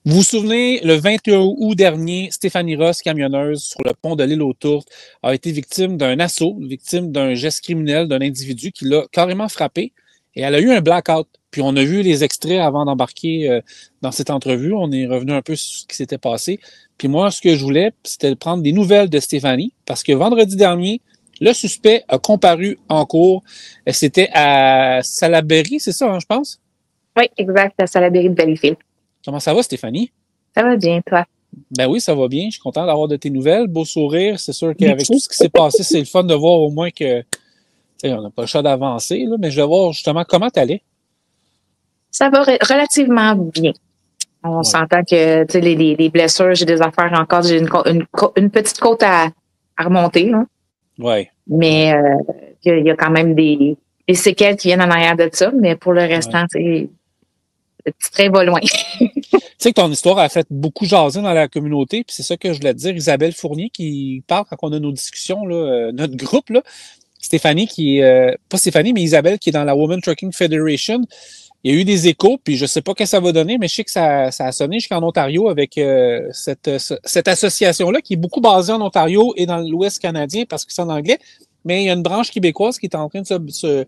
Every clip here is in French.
Vous vous souvenez, le 21 août dernier, Stéphanie Ross, camionneuse sur le pont de l'île aux Tourtes, a été victime d'un assaut, victime d'un geste criminel d'un individu qui l'a carrément frappé et elle a eu un blackout. Puis on a vu les extraits avant d'embarquer dans cette entrevue. On est revenu un peu sur ce qui s'était passé. Puis moi, ce que je voulais, c'était de prendre des nouvelles de Stéphanie parce que vendredi dernier, le suspect a comparu en cours. C'était à Salaberry, c'est ça, hein, je pense? Oui, exact, à Salaberry de Valleyfield. Comment ça va, Stéphanie? Ça va bien, toi? Ben oui, ça va bien. Je suis content d'avoir de tes nouvelles. Beau sourire. C'est sûr qu'avec tout ce qui s'est passé, c'est le fun de voir au moins que, on n'a pas le choix d'avancer, là, mais je vais voir justement comment t'allais. Ça va relativement bien. On s'entend que les blessures, j'ai des affaires encore, j'ai une petite côte à remonter. Là. Ouais. Mais il y a quand même des séquelles qui viennent en arrière de ça, mais pour le restant, le petit train va loin. Tu sais que ton histoire a fait beaucoup jaser dans la communauté, puis c'est ça que je voulais te dire. Isabelle Fournier qui parle quand on a nos discussions, là, notre groupe, là. Stéphanie qui est, pas Stéphanie, mais Isabelle qui est dans la Women Trucking Federation. Il y a eu des échos, puis je sais pas ce que ça va donner, mais je sais que ça a sonné jusqu'en Ontario avec cette association-là qui est beaucoup basée en Ontario et dans l'Ouest canadien parce que c'est en anglais, mais il y a une branche québécoise qui est en train de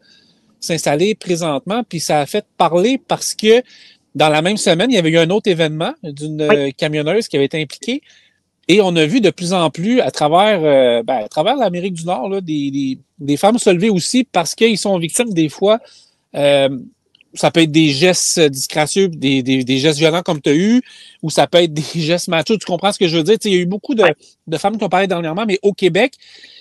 s'installer présentement, puis ça a fait parler parce que dans la même semaine, il y avait eu un autre événement d'une camionneuse qui avait été impliquée. Et on a vu de plus en plus à travers l'Amérique du Nord là, des femmes se lever aussi parce qu'ils sont victimes des fois. Ça peut être des gestes disgracieux, des gestes violents comme tu as eu, ou ça peut être des gestes machos. Tu comprends ce que je veux dire? Il y a eu beaucoup de femmes qui ont parlé dernièrement, mais au Québec,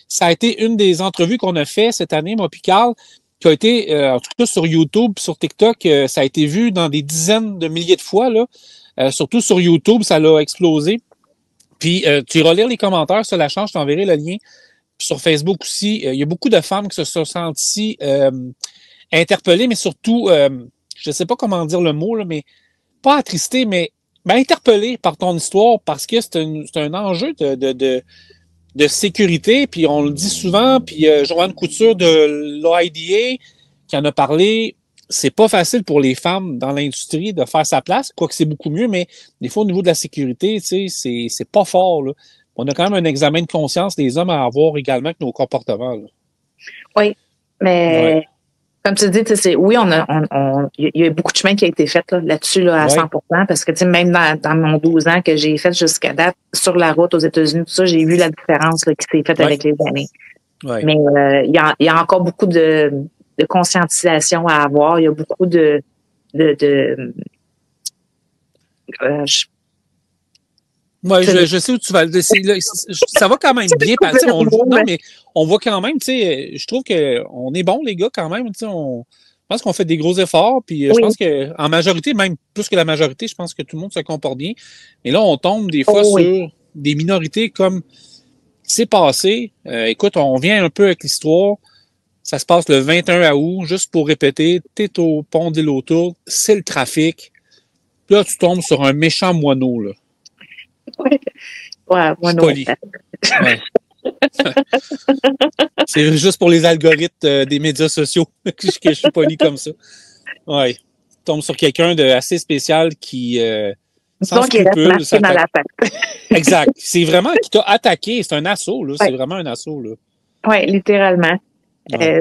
ça a été une des entrevues qu'on a fait cette année, moi puis Carl, qui a été, en tout cas sur YouTube, sur TikTok, ça a été vu dans des dizaines de milliers de fois. Là. Surtout sur YouTube, ça l'a explosé. Puis, tu iras lire les commentaires sur la change, je t'enverrai le lien. Puis sur Facebook aussi, il y a beaucoup de femmes qui se sont senties interpellées, mais surtout, je ne sais pas comment dire le mot, là, mais pas attristées, mais interpellées par ton histoire parce que c'est un enjeu de sécurité. Puis on le dit souvent, puis Joanne Couture de l'OIDA qui en a parlé, c'est pas facile pour les femmes dans l'industrie de faire sa place, quoique c'est beaucoup mieux, mais des fois, au niveau de la sécurité, tu sais, c'est pas fort, là. On a quand même un examen de conscience des hommes à avoir également avec nos comportements, là. Oui, mais comme tu dis, oui, il y a beaucoup de chemin qui a été fait là-dessus là, à 100%, parce que même dans mon 12 ans que j'ai fait jusqu'à date sur la route aux États-Unis, tout ça, j'ai vu la différence là, qui s'est faite avec les années. Ouais. Mais il y a encore beaucoup de conscientisation à avoir. Il y a beaucoup je sais où tu vas. Ça va quand même bien. Mais on voit quand même, tu sais, je trouve qu'on est bon, les gars, quand même. Tu sais, je pense qu'on fait des gros efforts. Puis je pense qu'en majorité, même plus que la majorité, je pense que tout le monde se comporte bien. Mais là, on tombe des fois sur des minorités comme c'est passé. Écoute, on vient un peu avec l'histoire. Ça se passe le 21 août, juste pour répéter, t'es au pont d'Île aux Tourtes, c'est le trafic. Puis là, tu tombes sur un méchant moineau, là. Oui. Ouais, moineau. Ouais. C'est juste pour les algorithmes des médias sociaux que je suis poli comme ça. Ouais. Tu tombes sur quelqu'un de assez spécial qui... sans scrupule, dans la tête. Exact. C'est vraiment qui t'a attaqué. C'est un assaut, là. C'est vraiment un assaut, là. Oui, littéralement. Ouais.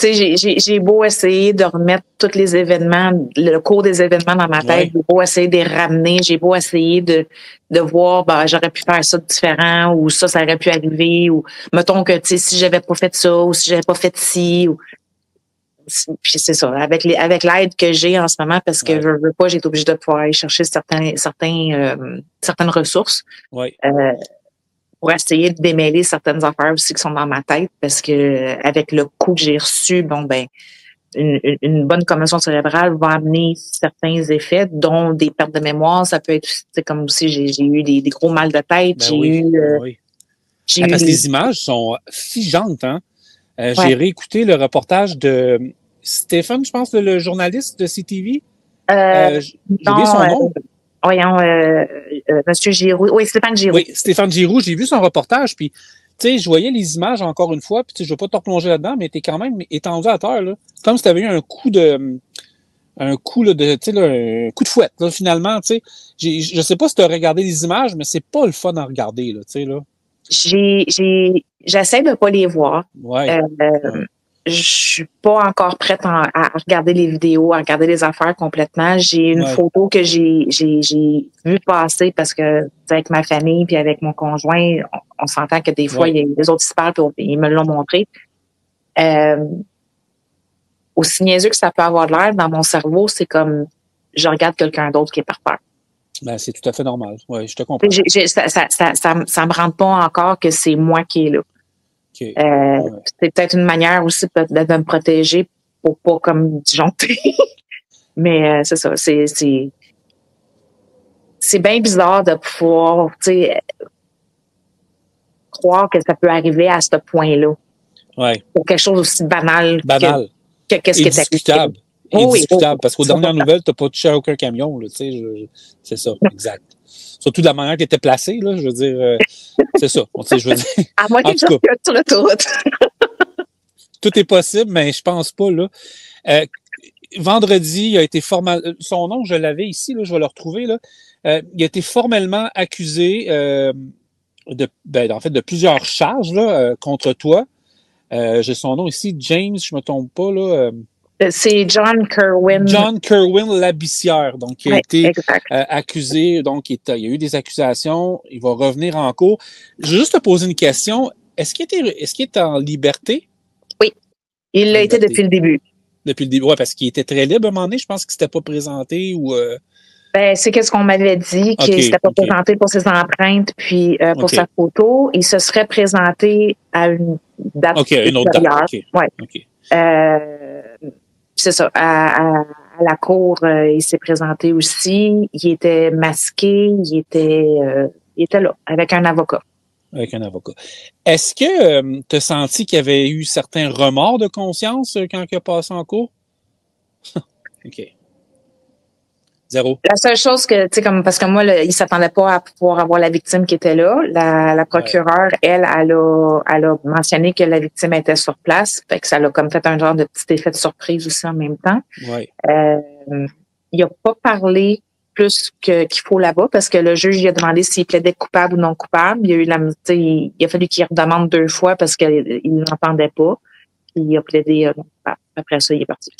J'ai beau essayer de remettre tous les événements, le cours des événements dans ma tête, j'ai beau essayer de les ramener, j'ai beau essayer de voir, j'aurais pu faire ça différent, ou ça aurait pu arriver, ou mettons que, si j'avais pas fait ça, ou si j'avais pas fait ci, ou puis c'est ça, avec l'aide que j'ai en ce moment, parce que je veux pas, j'ai été obligée de pouvoir aller chercher certaines ressources. Ouais. Pour essayer de démêler certaines affaires aussi qui sont dans ma tête, parce que avec le coup que j'ai reçu, une bonne commotion cérébrale va amener certains effets, dont des pertes de mémoire. Ça peut être, comme aussi, j'ai eu des gros mal de tête. Parce que les images sont figeantes, hein? J'ai réécouté le reportage de Stéphane, je pense, le journaliste de CTV. J'ai oublié son nom. Voyons, Monsieur Giroux. Oui, Stéphane Giroux. Oui, Stéphane Giroux. J'ai vu son reportage, puis, tu sais, je voyais les images encore une fois, puis, tu sais, je veux pas te replonger là-dedans, mais t'es quand même étendu à terre, là. Comme si t'avais eu un coup de un coup là, tu sais, là, un coup de fouette, là, finalement, tu sais. Je sais pas si tu as regardé les images, mais c'est pas le fun à regarder, là, tu sais, là. J'essaie de pas les voir. Ouais. Ouais. Je suis pas encore prête à regarder les vidéos, à regarder les affaires complètement. J'ai une Ouais. photo que j'ai vu passer parce que avec ma famille puis avec mon conjoint, on s'entend que des fois, Ouais. il y a des autres qui se parlent puis ils me l'ont montré. Aussi niaiseux que ça peut avoir l'air, dans mon cerveau, c'est comme je regarde quelqu'un d'autre qui est par terre. Ben, c'est tout à fait normal. Ouais, je te comprends. Ça me rend pas encore que c'est moi qui est là. Okay. Ouais. C'est peut-être une manière aussi de me protéger pour pas comme disjoncter. Mais c'est ça, c'est bien bizarre de pouvoir, tu sais, croire que ça peut arriver à ce point-là. Ouais. Pour quelque chose aussi banal. Banal. Que qu'est-ce que discutable. Indiscutable. Parce qu'aux dernières nouvelles, t'as pas touché à aucun camion, là, tu sais, c'est ça, exact. Surtout de la manière que tu étais placé, là, je veux dire, c'est ça. Je veux dire. À moins que je sur l'autoroute. Tout est possible, mais je pense pas, là. Vendredi, il a été son nom, je l'avais ici, là, je vais le retrouver, là. Il a été formellement accusé en fait, de plusieurs charges là, contre toi. J'ai son nom ici, James, je me trompe pas, là. C'est John Kerwin. John Kerwin Labissière, donc qui a été accusé, donc il y a eu des accusations, il va revenir en cours. Je vais juste te poser une question. Est-ce qu'il est en liberté? Oui, il l'a été depuis le début. Depuis le début, oui, parce qu'il était très libre à un moment donné, je pense qu'il ne s'était pas présenté ou... Ben, c'est qu'est-ce qu'on m'avait dit, qu'il ne s'était pas présenté pour ses empreintes puis pour sa photo. Il se serait présenté à une date une autre date. Ouais. C'est ça. À la cour, il s'est présenté aussi. Il était masqué. Il était là, avec un avocat. Avec un avocat. Est-ce que tu as senti qu'il y avait eu certains remords de conscience quand il a passé en cours? OK. Zéro. La seule chose que, tu sais, comme, parce que moi, il s'attendait pas à pouvoir avoir la victime qui était là. La procureure, elle a mentionné que la victime était sur place. Fait que ça l'a comme fait un genre de petit effet de surprise aussi en même temps. Ouais. Il a pas parlé plus qu'il faut là-bas parce que le juge lui a demandé s'il plaidait coupable ou non coupable. Il y a eu il a fallu qu'il redemande 2 fois parce qu'il n'entendait pas. Puis il a plaidé non coupable. Après ça, il est parti.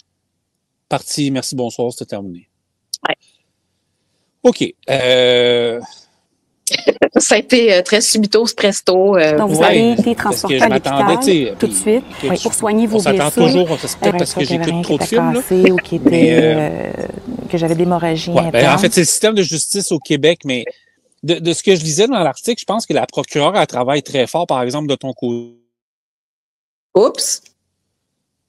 Parti, merci, bonsoir, c'était terminé. Ouais. OK. Ça a été très subito, presto. Donc, vous avez été transporté à l'hôpital tout de suite pour soigner vos blessures. On s'attend toujours, c'est peut-être parce que j'écoute trop de films. Là. Ou qui était, que j'avais d'hémorragie intense. En fait, c'est le système de justice au Québec, mais de ce que je lisais dans l'article, je pense que la procureure, elle travaille très fort, par exemple, de ton côté. Oups!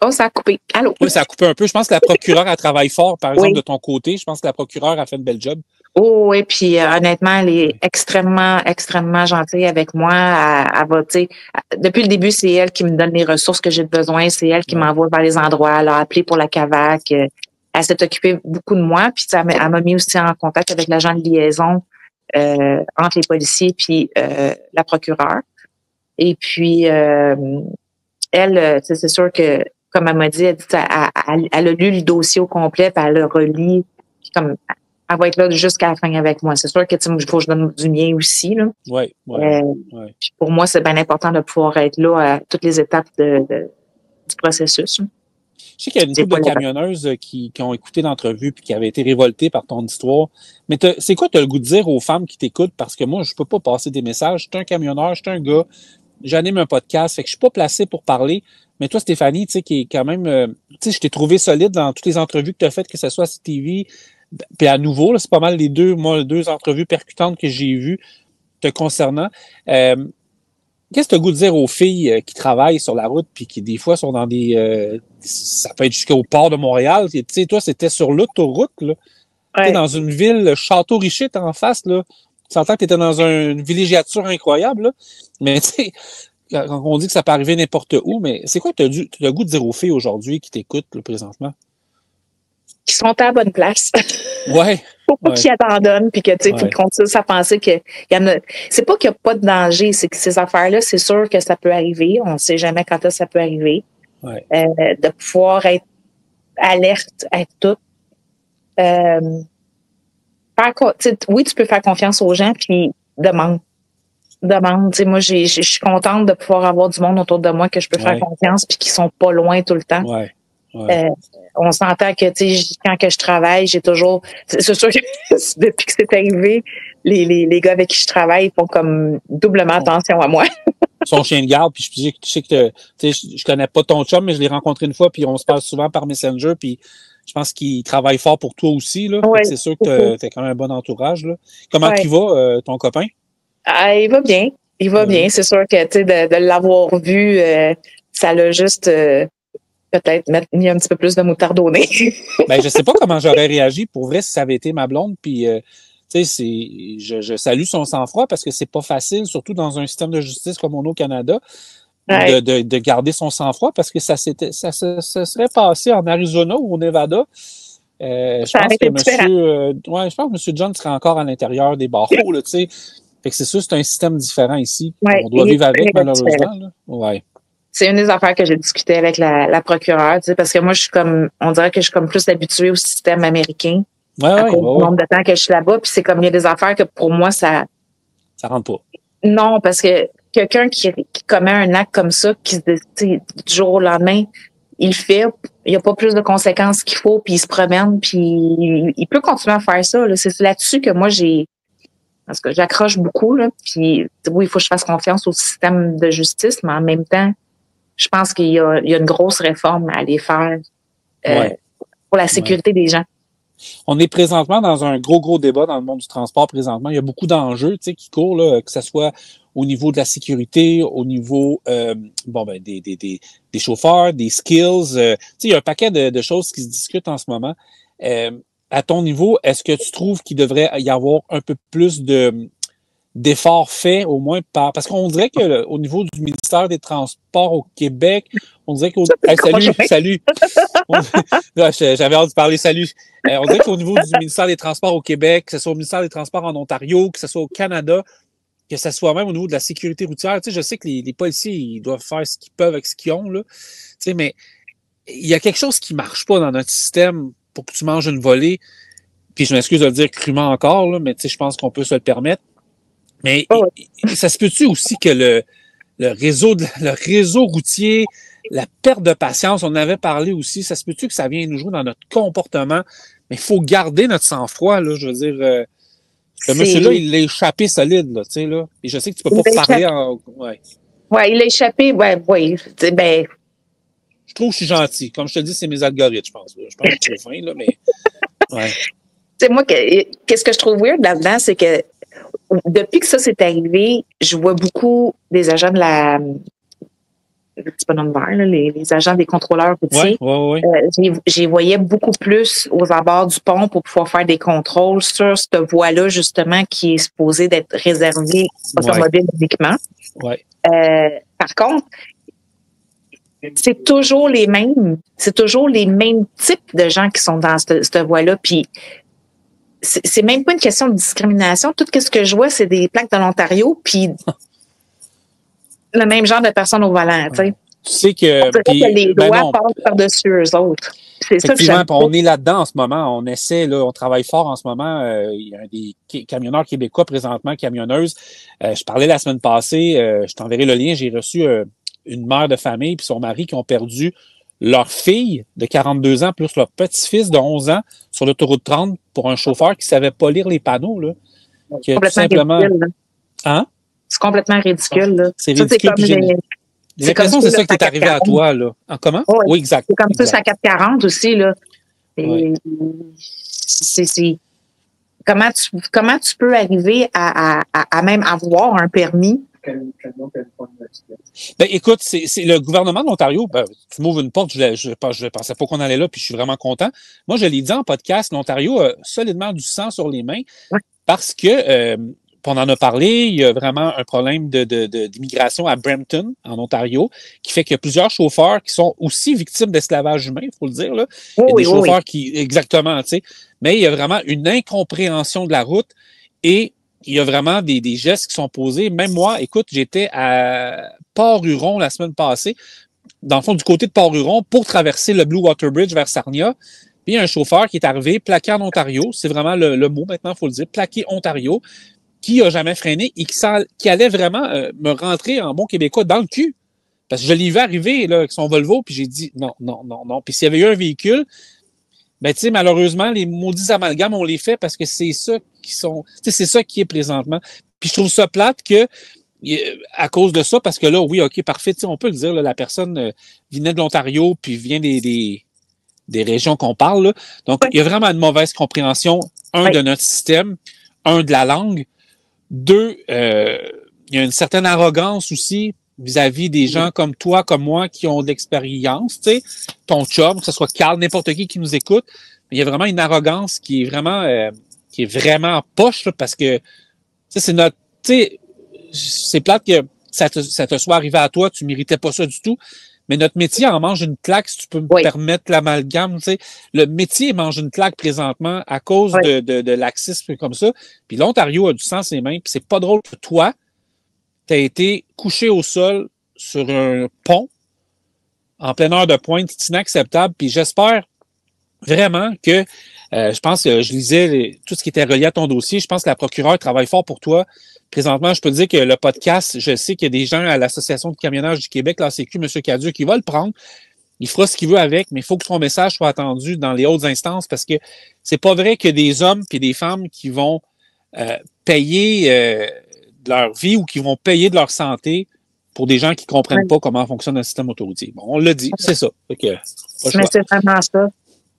Oh, ça a coupé. Allô? Oui, ça a coupé un peu. Je pense que la procureure, elle travaille fort, par exemple, de ton côté. Je pense que la procureure a fait une belle job. Oh, oui, puis honnêtement, elle est extrêmement, extrêmement gentille avec moi. Elle va, tu sais, depuis le début, c'est elle qui me donne les ressources que j'ai besoin. C'est elle qui m'envoie vers les endroits. Elle a appelé pour la CAVAC. Elle s'est occupée beaucoup de moi. Puis elle m'a mis aussi en contact avec l'agent de liaison entre les policiers puis la procureure. Et puis, elle, c'est sûr que, comme elle m'a dit, elle a lu le dossier au complet, puis elle le relit. Puis comme elle va être là jusqu'à la fin avec moi. C'est sûr que il faut que je donne du mien aussi. Là. Ouais. Pour moi, c'est bien important de pouvoir être là à toutes les étapes du processus. Je sais qu'il y a une couple de camionneuses qui ont écouté l'entrevue puis qui avaient été révoltées par ton histoire. Mais c'est quoi tu as le goût de dire aux femmes qui t'écoutent? Parce que moi, je peux pas passer des messages. Je suis un camionneur, je suis un gars. J'anime un podcast, fait que je suis pas placé pour parler. Mais toi, Stéphanie, tu sais, qui est quand même, tu sais, je t'ai trouvé solide dans toutes les entrevues que tu as faites, que ce soit à CTV, puis à nouveau, là, c'est pas mal les deux entrevues percutantes que j'ai vues te concernant. Qu'est-ce que tu as goût de dire aux filles qui travaillent sur la route puis qui, des fois, sont dans des... ça peut être jusqu'au port de Montréal. Tu sais, toi, c'était sur l'autoroute, là. Ouais. Tu es dans une ville, Château-Richer, t'es en face, là. Tu entends que tu étais dans une villégiature incroyable, là. Mais, tu sais, quand on dit que ça peut arriver n'importe où, mais c'est quoi que tu as le goût de dire aux filles aujourd'hui qui t'écoutent, là, présentement? Qui sont à la bonne place. Ouais. Faut pas qu'ils abandonnent puis que, tu sais, qu'ils continuent à penser que y en a. C'est pas qu'il n'y a pas de danger, c'est que ces affaires-là, c'est sûr que ça peut arriver. On ne sait jamais quand ça peut arriver. Ouais. De pouvoir être alerte à tout. Oui, tu peux faire confiance aux gens, puis demande. Moi, je suis contente de pouvoir avoir du monde autour de moi que je peux faire confiance puis qui sont pas loin tout le temps. On s'entend que, quand que je travaille, j'ai toujours, c'est sûr que depuis que c'est arrivé, les gars avec qui je travaille font comme doublement attention à moi. Son chien de garde, puis je sais que je connais pas ton chum, mais je l'ai rencontré une fois, puis on se parle souvent par Messenger, puis je pense qu'il travaille fort pour toi aussi, là. C'est sûr que t'as quand même un bon entourage, là. Comment il va, ton copain? Ah, il va bien. Il va bien. C'est sûr que, de l'avoir vu, ça l'a juste, peut-être mis un petit peu plus de moutarde au nez. Je sais pas comment j'aurais réagi pour vrai si ça avait été ma blonde, puis, je salue son sang-froid parce que c'est pas facile, surtout dans un système de justice comme on a au Canada, de garder son sang-froid parce que ça serait passé en Arizona ou au Nevada. Je pense que M. John serait encore à l'intérieur des barreaux, là, tu sais. Fait que c'est sûr, c'est un système différent ici. On doit vivre avec, malheureusement. Là. C'est une des affaires que j'ai discuté avec la procureure, parce que moi, on dirait que je suis comme plus habituée au système américain. À cause du nombre de temps que je suis là-bas. Puis c'est comme, il y a des affaires que pour moi, ça rentre pas. Non, parce que quelqu'un qui commet un acte comme ça, du jour au lendemain, il le fait, il n'y a pas plus de conséquences qu'il faut, puis il se promène, puis il peut continuer à faire ça. Là. C'est là-dessus que moi, parce que j'accroche beaucoup, là, puis oui, il faut que je fasse confiance au système de justice, mais en même temps, je pense qu'il y a une grosse réforme à aller faire pour la sécurité des gens. On est présentement dans un gros débat dans le monde du transport présentement. Il y a beaucoup d'enjeux, qui courent, là, que ce soit au niveau de la sécurité, au niveau des chauffeurs, des skills. Il y a un paquet de choses qui se discutent en ce moment. À ton niveau, est-ce que tu trouves qu'il devrait y avoir un peu plus d'efforts faits, au moins parce qu'on dirait que au niveau du ministère des Transports au Québec, on dirait salut. J'avais hâte de parler, salut. On dirait qu'au niveau du ministère des Transports au Québec, que ce soit au ministère des Transports en Ontario, que ce soit au Canada, que ce soit même au niveau de la sécurité routière, je sais que les policiers, ils doivent faire ce qu'ils peuvent avec ce qu'ils ont, là. Mais il y a quelque chose qui marche pas dans notre système pour que tu manges une volée. Puis je m'excuse de le dire crûment encore, là, mais je pense qu'on peut se le permettre. Mais ça se peut-tu aussi que le réseau routier, la perte de patience, on en avait parlé aussi, ça se peut-tu que ça vienne nous jouer dans notre comportement? Mais il faut garder notre sang-froid, là, je veux dire. Ce monsieur-là, il l'a échappé solide, là, tu sais, là. Et je sais que tu peux pas parler en... il l'a échappé, Je trouve que je suis gentil. Comme je te dis, c'est mes algorithmes, je pense. Là. Je pense que c'est fin, là, mais... Moi, qu'est-ce que je trouve weird là-dedans, c'est que depuis que ça s'est arrivé, je vois beaucoup des agents de le petit bonhomme vert, là, les agents des contrôleurs routiers. J'y voyais beaucoup plus aux abords du pont pour pouvoir faire des contrôles sur cette voie-là, justement, qui est supposée d'être réservée aux automobiles uniquement. Par contre, c'est toujours les mêmes types de gens qui sont dans cette voie-là. Puis c'est même pas une question de discrimination. Tout ce que je vois, c'est des plaques de l'Ontario, puis le même genre de personnes au volant, tu sais. Tu sais que les lois passent par-dessus eux autres. C'est ça que on est là-dedans en ce moment. On essaie, là, on travaille fort en ce moment. Il y a des camionneurs québécois présentement, camionneuses. Je parlais la semaine passée, je t'enverrai le lien, j'ai reçu une mère de famille puis son mari qui ont perdu leur fille de 42 ans plus leur petit-fils de 11 ans sur l'autoroute 30 pour un chauffeur qui savait pas lire les panneaux, là. C'est complètement ridicule, là. Hein? C'est complètement ridicule, là. C'est ridicule. J'ai l'impression que c'est ça qui est arrivé à toi, là. En comment? Oui, exact. C'est comme ça, c'est à 440 aussi, là. C'est comment tu peux arriver à même avoir un permis? Écoute, c'est le gouvernement de l'Ontario. Tu m'ouvres une porte, je pensais pas qu'on allait là, puis je suis vraiment content. Moi, je l'ai dit en podcast, l'Ontario a solidement du sang sur les mains parce que on en a parlé, il y a vraiment un problème d'immigration à Brampton, en Ontario, qui fait qu'il y a plusieurs chauffeurs qui sont aussi victimes d'esclavage humain, il faut le dire, là. Il y a des chauffeurs qui, exactement, tu sais, mais il y a vraiment une incompréhension de la route et il y a vraiment des gestes qui sont posés. Même moi, écoute, j'étais à Port-Huron la semaine passée, dans le fond, du côté de Port-Huron, pour traverser le Blue Water Bridge vers Sarnia. Puis il y a un chauffeur qui est arrivé, plaqué en Ontario, c'est vraiment le mot maintenant, il faut le dire, plaqué Ontario, qui a jamais freiné et qui allait vraiment me rentrer en bon québécois dans le cul. Parce que je l'ai vu arriver là, avec son Volvo, puis j'ai dit non, non, non, non. Puis s'il y avait eu un véhicule, ben, tu sais, malheureusement, les maudits amalgames, on les fait parce que c'est ça qui sont, tu sais, c'est ça qui est présentement. Puis je trouve ça plate que, à cause de ça, parce que là, oui, OK, parfait, tu sais, on peut le dire, là, la personne venait de l'Ontario, puis vient des régions qu'on parle, là. Donc, il y a vraiment une mauvaise compréhension, de notre système, de la langue, deux, il y a une certaine arrogance aussi vis-à-vis des gens comme toi, comme moi, qui ont de l'expérience, tu sais, ton chum, que ce soit Carl, n'importe qui nous écoute, il y a vraiment une arrogance qui est vraiment poche, là, parce que, tu sais, c'est notre, tu sais, c'est plate que ça te soit arrivé à toi, tu méritais pas ça du tout, mais notre métier en mange une claque, si tu peux me permettre l'amalgame, tu sais, le métier mange une claque présentement à cause de laxisme comme ça, puis l'Ontario a du sang ses mains, puis c'est pas drôle que toi, tu as été couché au sol sur un pont en pleine heure de pointe, c'est inacceptable. Puis j'espère vraiment que, je pense que je lisais tout ce qui était relié à ton dossier, je pense que la procureure travaille fort pour toi. Présentement, je peux te dire que le podcast, je sais qu'il y a des gens à l'Association de camionnage du Québec, l'ACQ, M. Cadieux, qui va le prendre. Il fera ce qu'il veut avec, mais il faut que son message soit attendu dans les hautes instances parce que c'est pas vrai que des hommes et des femmes qui vont payer de leur vie ou qui vont payer de leur santé pour des gens qui comprennent pas comment fonctionne un système autoroutier. Bon, on l'a dit, c'est ça. Mais c'est vraiment ça.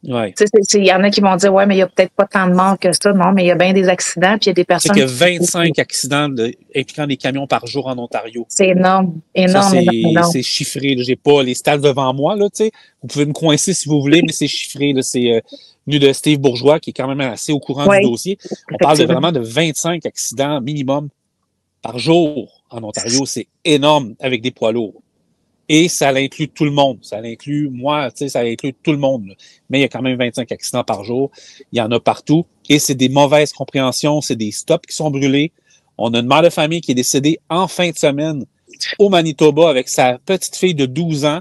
Ouais. Il y en a qui vont dire, ouais, mais il n'y a peut-être pas tant de morts que ça. Non, mais il y a bien des accidents, puis il y a des personnes. C'est qu'il y a 25 accidents impliquant des camions par jour en Ontario. C'est énorme, énorme, énorme. C'est chiffré. J'ai pas les stats devant moi, là, tu sais. Vous pouvez me coincer si vous voulez, mais c'est chiffré, là. C'est venu de Steve Bourgeois, qui est quand même assez au courant du dossier. On parle vraiment de 25 accidents minimum par jour en Ontario. C'est énorme avec des poids lourds. Et ça inclut tout le monde. Ça inclut moi, tu sais, ça inclut tout le monde. Là. Mais il y a quand même 25 accidents par jour. Il y en a partout. Et c'est des mauvaises compréhensions. C'est des stops qui sont brûlés. On a une mère de famille qui est décédée en fin de semaine au Manitoba avec sa petite fille de 12 ans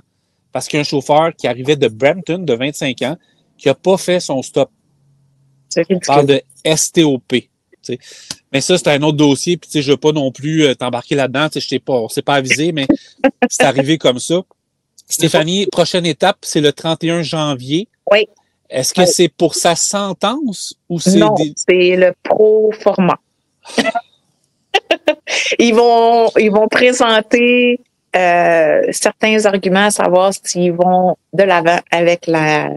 parce qu'il y a un chauffeur qui arrivait de Brampton, de 25 ans, qui n'a pas fait son stop. On parle de STOP. T'sais. Mais ça, c'est un autre dossier, puis tu sais, je veux pas non plus t'embarquer là-dedans, tu sais, on s'est pas avisé, mais c'est arrivé comme ça. Stéphanie, prochaine étape, c'est le 31 janvier. Oui. Est-ce que c'est pour sa sentence ou c'est... Non, c'est le pro-format. Ils vont présenter certains arguments à savoir s'ils vont de l'avant avec la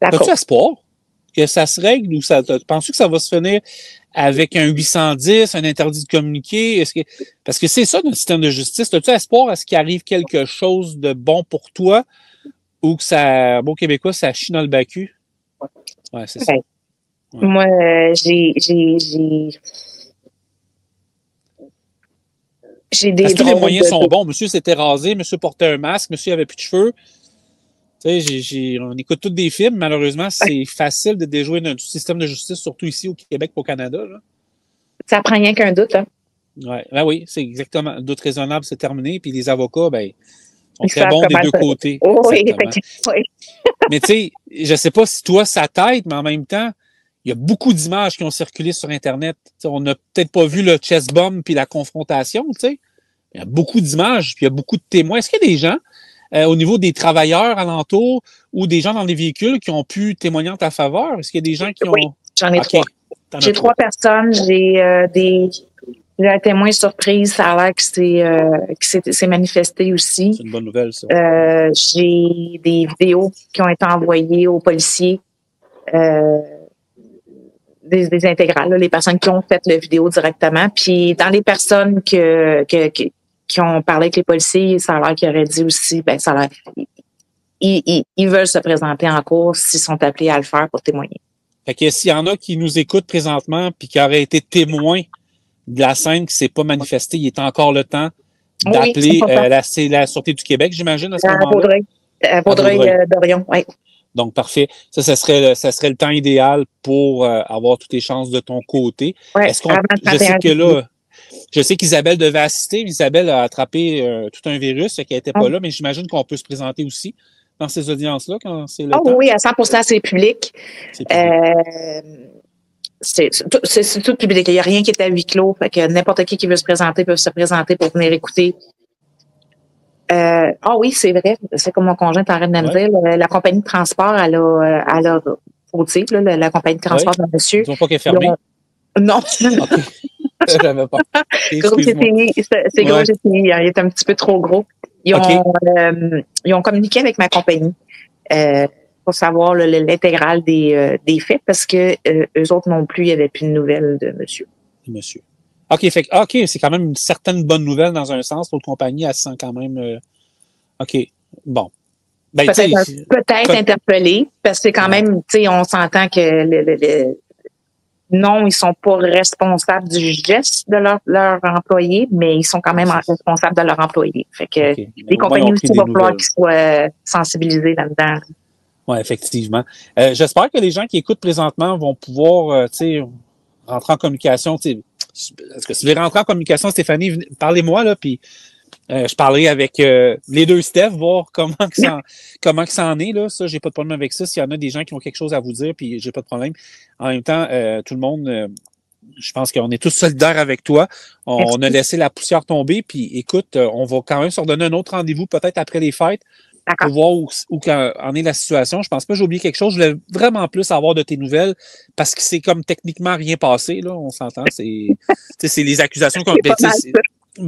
As-tu espoir que ça se règle ou penses-tu que ça va se finir avec un 810, un interdit de communiquer? Parce que c'est ça notre système de justice. As-tu espoir à ce qu'il arrive quelque chose de bon pour toi ou que ça, bon québécois, ça chie dans le bacu? Ouais, c'est ça. Ouais. Moi, j'ai des... Parce que tous les moyens sont bons. Monsieur s'était rasé, monsieur portait un masque, monsieur avait plus de cheveux. Tu sais, on écoute tous des films. Malheureusement, c'est facile de déjouer notre système de justice, surtout ici au Québec et au Canada. Là. Ça prend rien qu'un doute. Hein? Ouais, ben oui, c'est exactement. Le doute raisonnable, c'est terminé. Puis les avocats, ben, sont très bons des deux côtés. Oh, oui, oui. Mais tu sais, je sais pas si toi, ça t'aide, mais en même temps, il y a beaucoup d'images qui ont circulé sur Internet. T'sais, on n'a peut-être pas vu le chest bomb puis la confrontation, tu sais. Il y a beaucoup d'images, puis il y a beaucoup de témoins. Est-ce qu'il y a des gens au niveau des travailleurs alentours ou des gens dans les véhicules qui ont pu témoigner en ta faveur? Est-ce qu'il y a des gens qui ont... Oui, j'en ai trois. J'ai trois personnes. J'ai un témoin surprise. Ça a l'air que c'est manifesté aussi. C'est une bonne nouvelle, ça. J'ai des vidéos qui ont été envoyées aux policiers. Des intégrales, là, les personnes qui ont fait la vidéo directement. Puis dans les personnes qui ont parlé avec les policiers, ça a l'air qu'ils auraient dit aussi, ben ça a l'air, ils veulent se présenter en cours s'ils sont appelés à le faire pour témoigner. Fait que s'il y en a qui nous écoutent présentement puis qui auraient été témoins de la scène qui s'est pas manifestée, il est encore le temps d'appeler la Sûreté du Québec, j'imagine, à ce moment-là. À Vaudreuil-Dorion, oui. Donc, parfait. Ça serait le temps idéal pour avoir toutes les chances de ton côté. Ouais, je sais qu'Isabelle devait assister. Isabelle a attrapé tout un virus, qu'elle n'était pas là, mais j'imagine qu'on peut se présenter aussi dans ces audiences-là quand c'est le temps? Oui, à 100% c'est public. C'est tout public. Il n'y a rien qui est à huis clos. Fait que n'importe qui veut se présenter peut se présenter pour venir écouter. Oui, c'est vrai. C'est comme mon conjoint est en train de me dire. La compagnie de transport, elle a fautif, la compagnie de transport de monsieur. Ils n'ont pas qu'elle est fermée? Non. Okay. J'avais pas. Gros GTI, c'est gros GTI. Il est un petit peu trop gros. Ils ont communiqué avec ma compagnie pour savoir l'intégrale des faits parce que eux autres non plus, il n'y avait plus de nouvelles de monsieur. Monsieur. OK, c'est quand même une certaine bonne nouvelle dans un sens. L'autre compagnie, elle se sent quand même... OK, bon. Ben, peut-être interpellé, parce que c'est quand même, tu sais, on s'entend que non, ils sont pas responsables du geste de leur employé, mais ils sont quand même responsables de leur employé. Fait que les compagnies aussi vont falloir qu'ils soient sensibilisés là-dedans. Oui, effectivement. J'espère que les gens qui écoutent présentement vont pouvoir, rentrer en communication. Est-ce que si vous voulez rentrer en communication, Stéphanie, parlez-moi, là, puis je parlerai avec les deux Steph, voir comment que ça en est, là. Ça, j'ai pas de problème avec ça. S'il y en a des gens qui ont quelque chose à vous dire, puis j'ai pas de problème. En même temps, tout le monde, je pense qu'on est tous solidaires avec toi. On a laissé la poussière tomber, puis écoute, on va quand même se redonner un autre rendez-vous, peut-être après les fêtes, pour voir où en est la situation. Je pense pas que j'ai oublié quelque chose. Je voulais vraiment plus avoir de tes nouvelles, parce que c'est comme techniquement rien passé, là, on s'entend. C'est les accusations qu'on...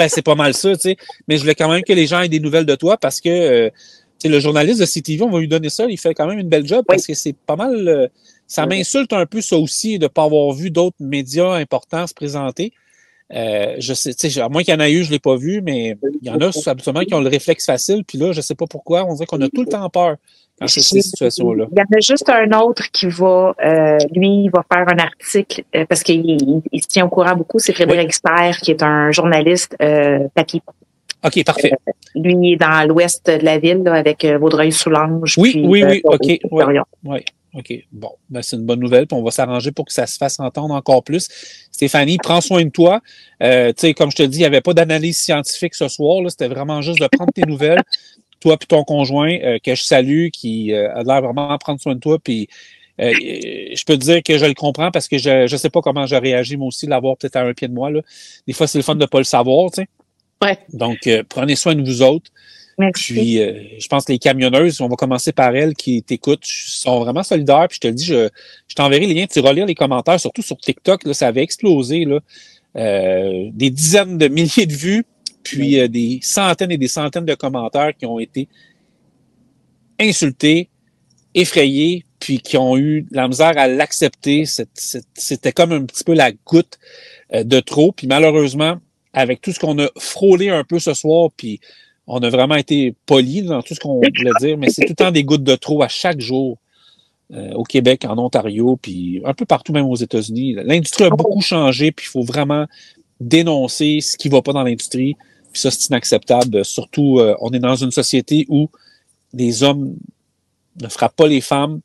c'est pas mal ça, tu sais. Mais je voulais quand même que les gens aient des nouvelles de toi parce que le journaliste de CTV, on va lui donner ça, il fait quand même une belle job parce que c'est pas mal. Ça m'insulte un peu ça aussi de ne pas avoir vu d'autres médias importants se présenter. Je sais, tu sais, à moins qu'il y en ait eu, je ne l'ai pas vu, mais il y en a absolument qui ont le réflexe facile. Puis là, je ne sais pas pourquoi, on dirait qu'on a tout le temps peur dans ces situations-là. Il y en a juste un autre qui va, lui, il va faire un article parce qu'il se tient au courant beaucoup. C'est Frédéric Expert, qui est un journaliste papier. OK, parfait. Lui, il est dans l'ouest de la ville là, avec Vaudreuil-Soulanges. Oui, OK. Oui. OK. Bon, ben, c'est une bonne nouvelle, puis on va s'arranger pour que ça se fasse entendre encore plus. Stéphanie, prends soin de toi. Tu sais, comme je te dis, il n'y avait pas d'analyse scientifique ce soir. C'était vraiment juste de prendre tes nouvelles. Toi puis ton conjoint, que je salue, qui a l'air vraiment de prendre soin de toi. Puis je peux te dire que je le comprends parce que je sais pas comment j'ai réagi, moi aussi, l'avoir peut-être à un pied de moi. Là. Des fois, c'est le fun de ne pas le savoir, tu sais. Ouais. Donc, prenez soin de vous autres. Merci. Puis, je pense que les camionneuses, on va commencer par elles qui t'écoutent, sont vraiment solidaires. Puis, je te le dis, je t'enverrai les liens. Tu relire les commentaires, surtout sur TikTok. Là, ça avait explosé. Là, des dizaines de milliers de vues, puis des centaines et des centaines de commentaires qui ont été insultés, effrayés, puis qui ont eu la misère à l'accepter. C'était comme un petit peu la goutte de trop. Puis, malheureusement, avec tout ce qu'on a frôlé un peu ce soir, puis on a vraiment été polis dans tout ce qu'on voulait dire, mais c'est tout le temps des gouttes de trop à chaque jour au Québec, en Ontario, puis un peu partout, même aux États-Unis. L'industrie a beaucoup changé, puis il faut vraiment dénoncer ce qui ne va pas dans l'industrie. Puis ça, c'est inacceptable. Surtout, on est dans une société où les hommes ne frappent pas les femmes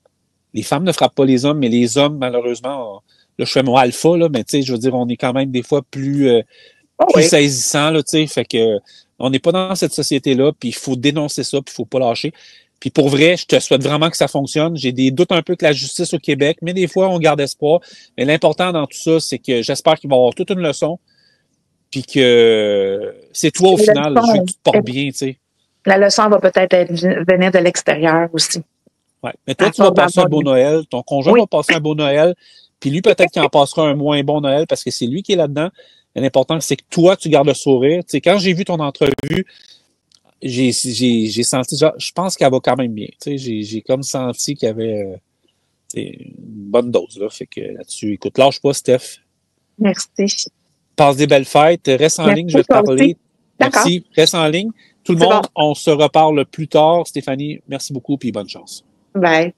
ne frappent pas les hommes, mais les hommes, malheureusement, là, je fais mon alpha, là, mais tu sais, je veux dire, on est quand même des fois plus saisissant, là, tu sais, fait que on n'est pas dans cette société-là, puis il faut dénoncer ça, puis il faut pas lâcher. Puis pour vrai, je te souhaite vraiment que ça fonctionne. J'ai des doutes un peu que la justice au Québec, mais des fois, on garde espoir. Mais l'important dans tout ça, c'est que j'espère qu'il va y avoir toute une leçon, puis que c'est toi au final, je veux que tu te portes bien, tu sais. La leçon va peut-être venir de l'extérieur aussi. Ouais. Mais toi, tu vas passer un beau Noël, ton conjoint va passer un beau Noël, puis lui, peut-être qu'il en passera un moins bon Noël parce que c'est lui qui est là-dedans. L'important, c'est que toi, tu gardes le sourire. Tu sais, quand j'ai vu ton entrevue, j'ai senti, genre, je pense qu'elle va quand même bien. Tu sais, j'ai comme senti qu'il y avait une bonne dose. Là. Fait que là-dessus, écoute, lâche pas, Steph. Merci. Passe des belles fêtes. Reste en ligne, je vais te parler. Merci. Reste en ligne. Tout le monde, on se reparle plus tard. Stéphanie, merci beaucoup, puis bonne chance. Bye.